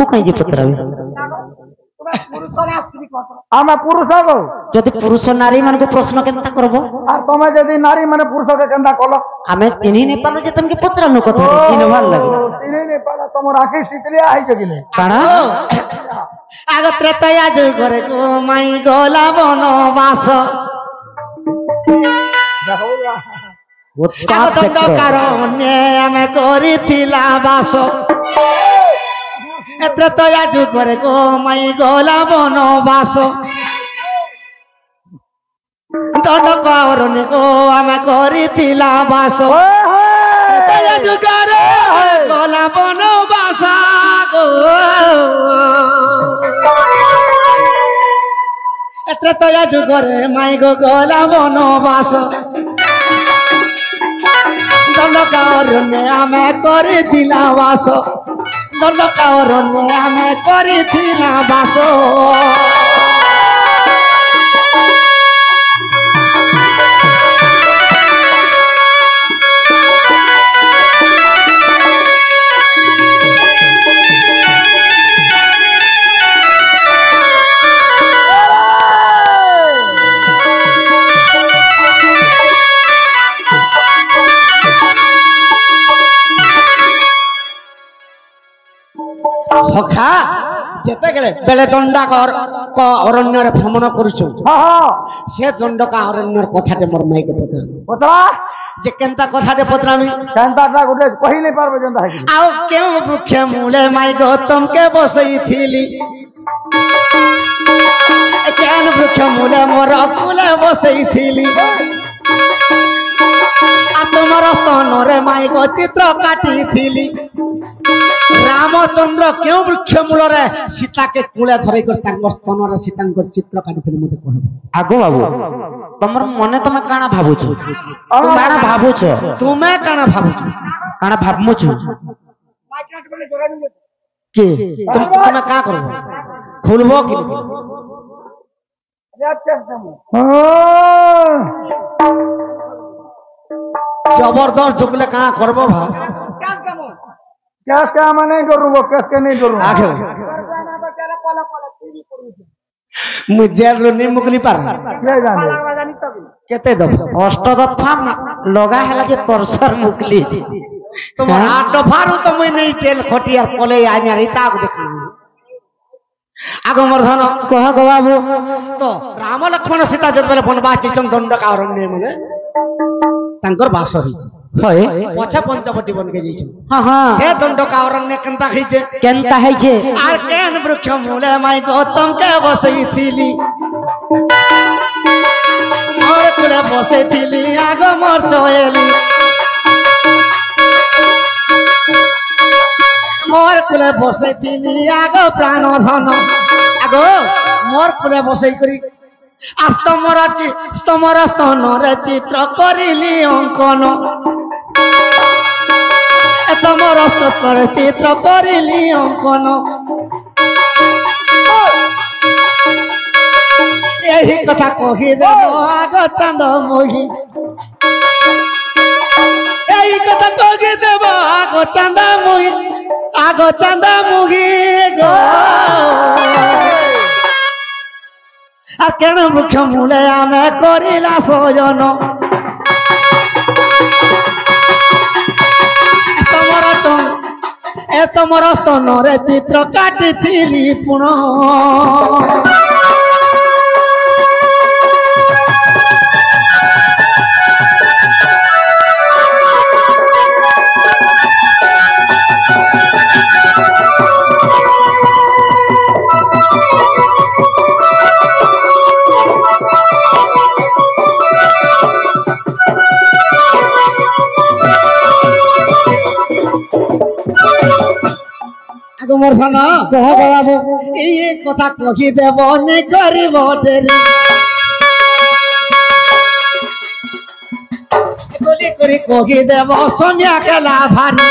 कहीं पचराबी आम पुरुष गो जदि पुरुष नारी मान को प्रश्न केनता करबो और तुम जदि नारी माने पुरुष के केनता कलो हमें चिन्ही नहीं पालो जे तुमके पचरानु कथा चिन्ह भाल लागे चिन्ही नहीं पाला तुम राखी शीतलिया है जो किने काना आग त्रेतया जो करे को माई गोला बनवास आग दंड कारण्य आमे करिथिला बास त्रेतया जो करे को माई गोला बनवास दंड कारण्य को आमे करिथिला बास त्रेतया जो करे गोला बनवास गो त्रेतया जुगरे माई गो गोला बनवास दंडकारण्य आमे करिथिला बास दंडकारण्य आमे करिथिला बास सखा जेते गेले बेले दंडाकर अरण्य भ्रमण करूछु से दंडका अरण्य कथाटे मोर माई के पतरा जे केनता कथाटे पतरामी केनता ता गुटे कहि नहीं पारबो जंदा है आउ केउ वृक्ष मूले माई गौतम के बसई थिली केन वृक्ष मूले मोर कुले बसई थिली आ तुमर स्तन रे माई गो चित्र काटी थिली रामचंद्र क्यों वृक्ष मूल रे सीता के कूले धरे कर तांग स्तन रे सीता को चित्र काटी थिले मते कहबो आगो बाबू तमर मने तमे काना भाबुछ तुम्हें काना भाबुछ काना भाबमुछ के तुम का करबो खुलबो कि जबरदस्त ढुकले कहाँ करबो भा क्या मैं नहीं करूँ वो कैसे नहीं करूँ आगे मुझे नहीं मुकली पर केते दब अष्ट दफा लगा हैला जे परसर मुकली तुम आठ दफारू तो मैं नहीं जेल खटियार पले आनिया रीता को देखा आगो मर्धन कह गो बाबू तो राम लक्ष्मण सीता जब बेले बनवास चैचन दंड का अरण्य माने तांकर बास होइछ होय पछा पंचवटी बन के जइछ हां हां से दंड का अरण्य केनता खइछे केनता है छे आर केन वृक्ष मूले माई गौतम के बसई थिली मोर कुले बसई थिली आगो मोर चोएली मोर कुले बसई थिली आगो प्राण धन आगो मोर कुले बसई करी स्तमर स्तन रे चित्र करिली अंकन तमर स्तन रे चित्र करिली अंकन यही कथा कही देव आग चांद मोही यही कथा कही देव आग चांद मोही गो आ केन वृक्ष मूले आमे करिला सोजन तमर स्तन रे चित्र काटिथिली पुण मर्धन कह गो बाबू ये कथा कही देव नहीं करिब डेरी गोली करी कही देव सोनिया के लाभारी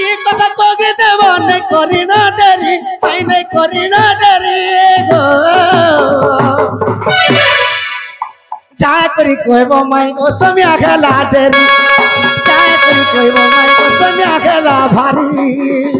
ये कथा कही देव नहीं करी ना डेरी आई नहीं करी ना डेरी गो जा करी कहब माई गो सोनिया के ला डेरी जा करी कहब माई गो सोनिया के ला भारी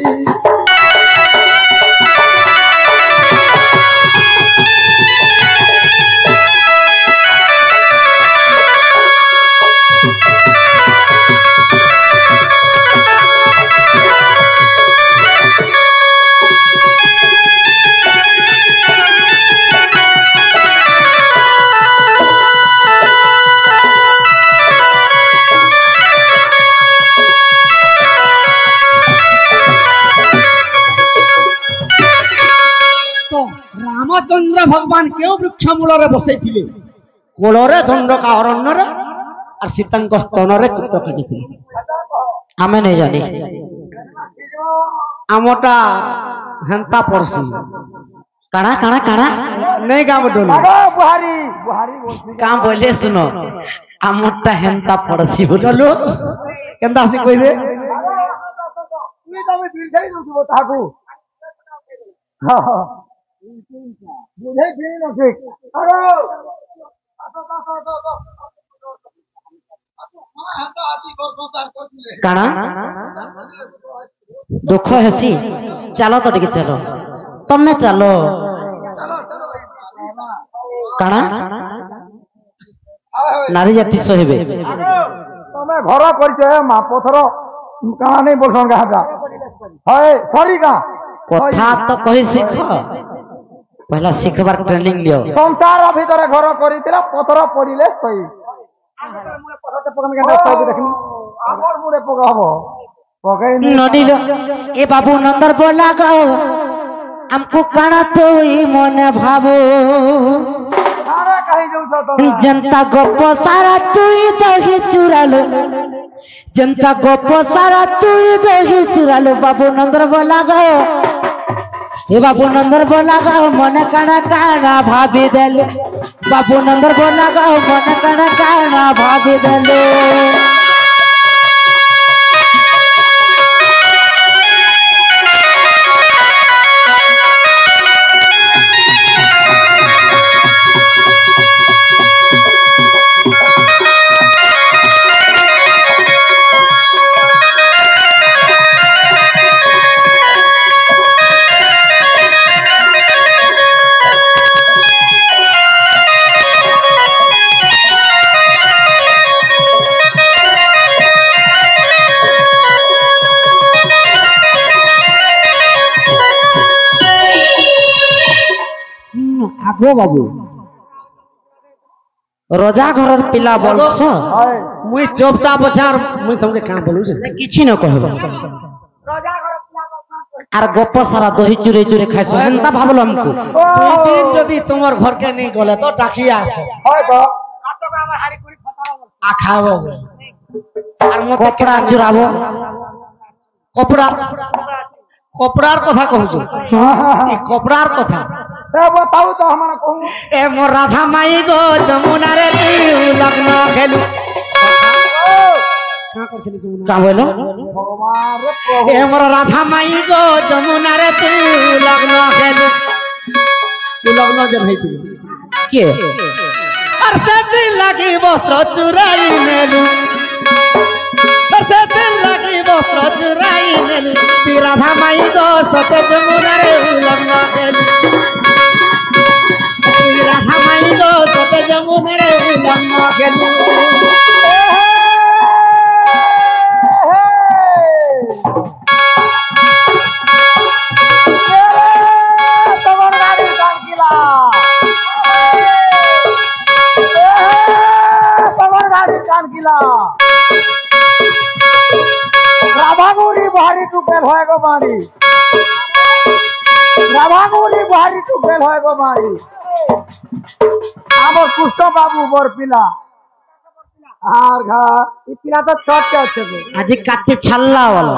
ରାମଚନ୍ଦ୍ର ଭଗବାନ କେଉଁ ବୃକ୍ଷ ମୂଳରେ ବସେଇଥିଲେ କୋଳରେ ଦଣ୍ଡକା ଅରଣ୍ୟରେ আর সীতাঙ্ক স্তନରେ চিত্র কাটিଥିଲେ ଆମେ ନେଇ ଜାଣି ଆମଟା ହେନ୍ତା ପଡସି କାଣା କାଣା କାଣା ନେଇ ଗାଁ ଡୋଲ बुहारी बुहारी बोलती କାଁ ବୋଇଲେ ଶୁନ ଆମରଟା ହେନ୍ତା ପଡସି ଚଲୁ କେନ୍ତା ଆସି କହିଦେ তুই তবে বিলঝাই নছিব তাহাকু হ্যাঁ হ্যাঁ বুঝাই দিই না ঠিক আরে କାଣା ଦୁଃଖ ହେସି ଚାଲ ତ ଟିକେ ଚାଲ ତମେ ଚାଲ କାଣା ନାରୀ ଜାତି ସହିବେ ତମେ ଘର କରିଛ ହେ ମା ପଥର କାଣା ନେଇ ବୋଲସନ୍ ଗାଁଟା ହଏ ସରି ଗାଁ କଥା ତ କହି ଶିଖ ପହଲା ଶିଖବାର ଟ୍ରେନିଂ ଦିଅ ସଂସାର ଭିତରେ ଘର କରିଥିଲା ପଥର ପଡ଼ିଲେ ସହି আমার মুড়ে পোকা হব পকাই নদীর এ বাবু নন্দর बोला गो हमको काना तो ही मन भाबो সারা কাহি যাউছ তুমি जनता गप सारा तू ही दही चुरालो जनता गप सारा तू ही दही चुरालो बाबू नंदर बोला गो ए बाबू नंदर बोला गो मन काना काना भाभी देले बाबू नंदर बोला गो मन काना काना भाभी देले আগো বাবু রজা ঘরের পিলা বলছ মুই চোপটা বছর মুই তোমাকে কাঁ বলুছে କିଛି ন କହିବ আর গপ সারা দহি চুরে চুরে খাইছ হেন্তা ভাবলো আমকু দুই দিন যদি তোমার ঘরকে নেই গলে তো ডাকিয়ে আসে হয়তো আ খাব আর মতে কপড়া চুরাবো কপড়া কপড়ার কথা কହୁଛୁ এই কপড়ার কথা এ बताऊ तो हमरा कहू এ মোর রাধা মাই গো যমুনারে তুই লগ্ন খেলু কাঁ করছিলি যমুনা কা বলো ভগবান রে প্রভু এ মোর রাধা মাই গো যমুনারে তুই লগ্ন খেলু তুই লগ্ন যেন হইতিলি কে আর সেদিন লাগি বস্ত্র চুরাই নেলু আর সেদিন লাগি বস্ত্র চুরাই নেলু তুই রাধা মাই গো সতে যমুনারে লগ্ন খেলু তুই রাধা মাই গো সতে যমুনারে লগ্ন খেলু তোমার গাড়ির কান কিলা তোমার গাড়ির কান কিলা রাধাগুড়ি ভারী টুকেল হয় গো বাড়ি রাধাগুড়ি ভারী টুকেল হয় গো বাড়ি আমার পুষ্ট বাবু বর পিলা আর ঘা এই পিলা তো চটকে আছে গো আজি কাতে ছাল্লা वाला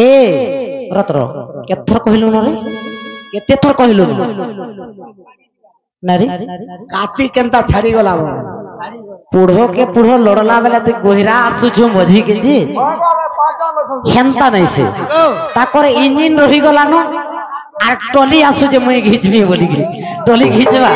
এ রতর কেথর কহিলু নরে কেতে থর কহিলু নারে কাতি কেনতা ছাড়ি গলা পুঢ়ো কে পুঢ়ো লড়লা বেলা তুই গহিরা আসুছু মঝি কে জি হেন্তা নাই সে তাকর ইঞ্জিন রহি গলা ন আর টলি আসু যে মুই ঘিচবি বলি কি টলি ঘিচবা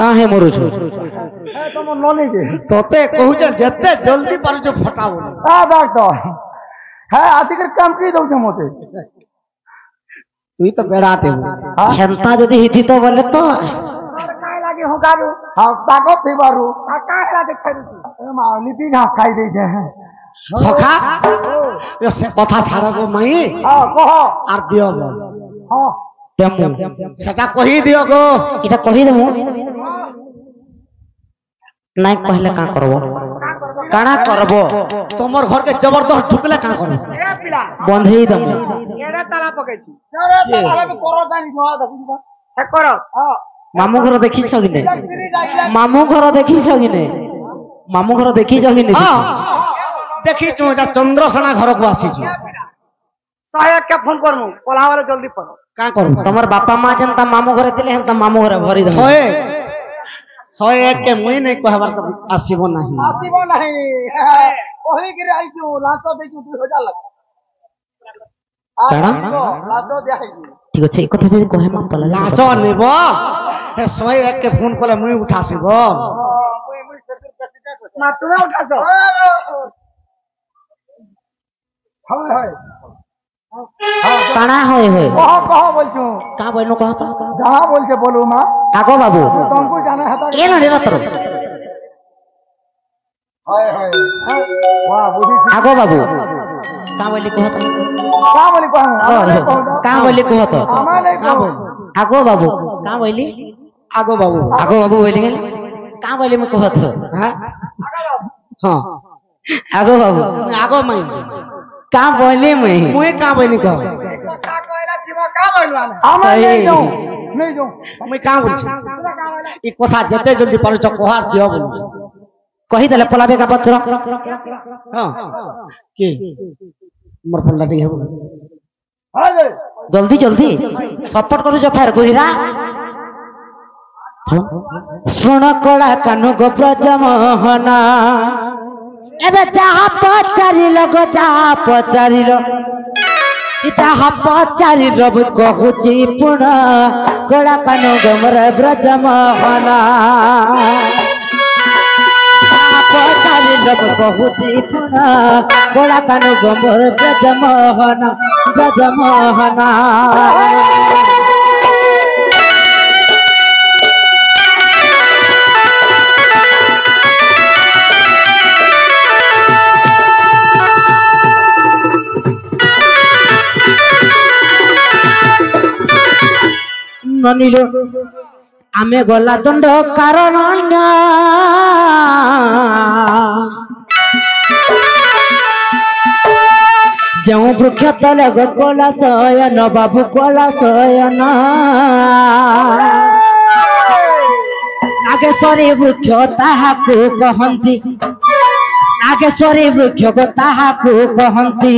काहे मरुछु तुम ननी के तोते कहू जेते जल्दी पारुछ फटाओ डॉक्टर है आतिकर काम की दउछ मते तुई तो बेड़ाटे हेंता जदि हिथि तो बोले तो काय लागे हुकारू हां ताको थिबारू काय लागे खरु ए मा लिपि घास खाई दे छे सखा ये से कथा छाड़ा गो मई हां कह आर दियो गो हां तेमु सेटा कहि दियो गो इटा कहि देमु नाइ कहले का करबो काना करबो तोमर घर के जबरदस्त ढुकले का करबो ए पिला बंधई दमु एरे ताला पकेछि अरे ताला भी करो जानी न देखु हे करो हां मामू घर देखि छ कि नै मामू घर देखि छ कि नै मामू घर देखि छ कि नै हां देखि छु एटा चंद्रसेना घर को आसी छु सहायक के फोन करमु पला वाले जल्दी पड़ो का करबो तमर बापा मां जनता मामू घर तिले हम त मामू घर भरि दमु 101 के मुई नहीं कहबार तो आसीबो नहीं आसीबो नहीं ओही गिरे आइछु लातो देछु 2000 लग काना लातो देहि ठीक अछि कथा जे कहे मा पला लाचो नेबो ए 101 के फोन कले मुई उठासीबो ना तुना उठासो हाय हाय काना होय होय कह बोलछु का बोलनो कह तो जहां बोल के बोलू मां आगो बाबू तुमको जाना है ए न रे तर हाय हाय वाह बुद्धि आगो बाबू का बोली कह तो का बोली कहूं का बोली कह तो हमारे का बोल आगो बाबू का बोली आगो बाबू आगो बाबू बोली गेल का बोली में कह तो हां हां आगो बाबू आगो मई का बोली में मुई का बनी कह का कहला छिबा का बोलवाना हम नहीं जाऊं मुई का बोल छी ई कथा जते जल्दी पारुछ कोहार दियो बोल कहि देले पलाबे का पत्र हां के मोर पल्ला दे हेबो हाय जल्दी जल्दी सपोर्ट करू जो फेर गुहिरा सुन कोला कानु गो ब्रजमोहना एबे जहाँ पचारिलो गो जहाँ पचारिलो जहाँ पचारिलो कहुची पुण कोला कानु गो मोर ब्रजमोहना पचारिलो कहुची पुण कोला कानु गो मोर ब्रजमोहना ब्रजमोहना ननिलो आमे गला दंड कारण जो वृक्ष तले गोला शयन बाबू गोला शयन नागेश्वरी वृक्ष ताहाकु कहंती नागेश्वरी वृक्ष को ताहाकु कहंती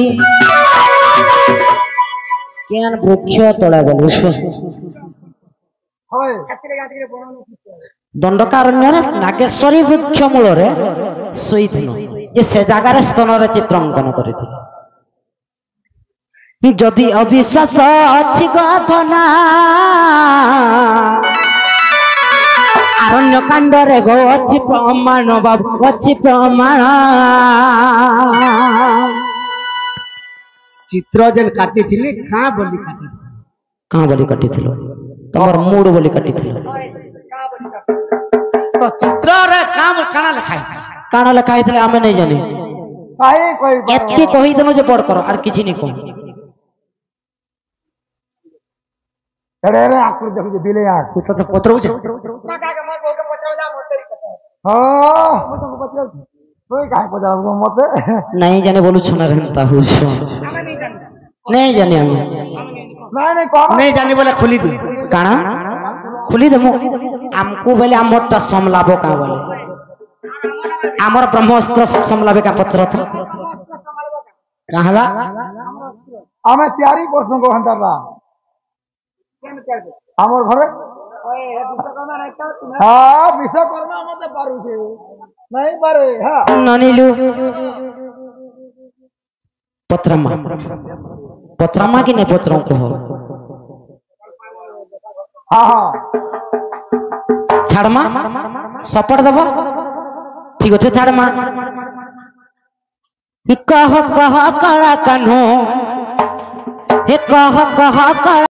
केन वृक्ष तले गलु दंडकारण्य नागेश्वरी वृक्ष मूल से जगार स्तन चित्रांकन कर जदि अविश्वास अच्छी गधना आरण्य कांडरे गो अच्छी प्रमाण बाबू अच्छी प्रमाण चित्र जेन काटी थिली का बोली काटी कहाँ बोली काटी थिलो तमर मूड बोली काटी थिलो तो चित्र रे काम काना लिखाई काना लिखाई थिले आमे नहीं जानी काहे कोई एत्ते कहि देनो जे पढ़ करो आर किछि नहीं कहू अरे अरे आकुर देखो दिले यार तू तो पत्रो छे ना का के मत बोल के पत्रो जा मत तरी हां मत को पत्रो कोई काहे पत्रो मत नहीं जाने बोलू छना रहता हूँ नहीं जाने हम नहीं कौन नहीं जानी बोले खुली दी काना खुली दे हमको बोले आमटा समलाबो का बोले आमर ब्रह्मास्त्र समलाबे का पत्र था कहला हमें तैयारी प्रश्न को हंटाला আমার ঘরে হ্যাঁ বিশ্বকর্মা আমাদের পারুছে নাই পারে হ্যাঁ ননিলু पत्रमा की नहीं पत्रों को हो हाँ हाँ छाड़मा सपट दब ठीक अच्छे छाड़मा कह कह कड़ा कान्हो हे कह कह कड़ा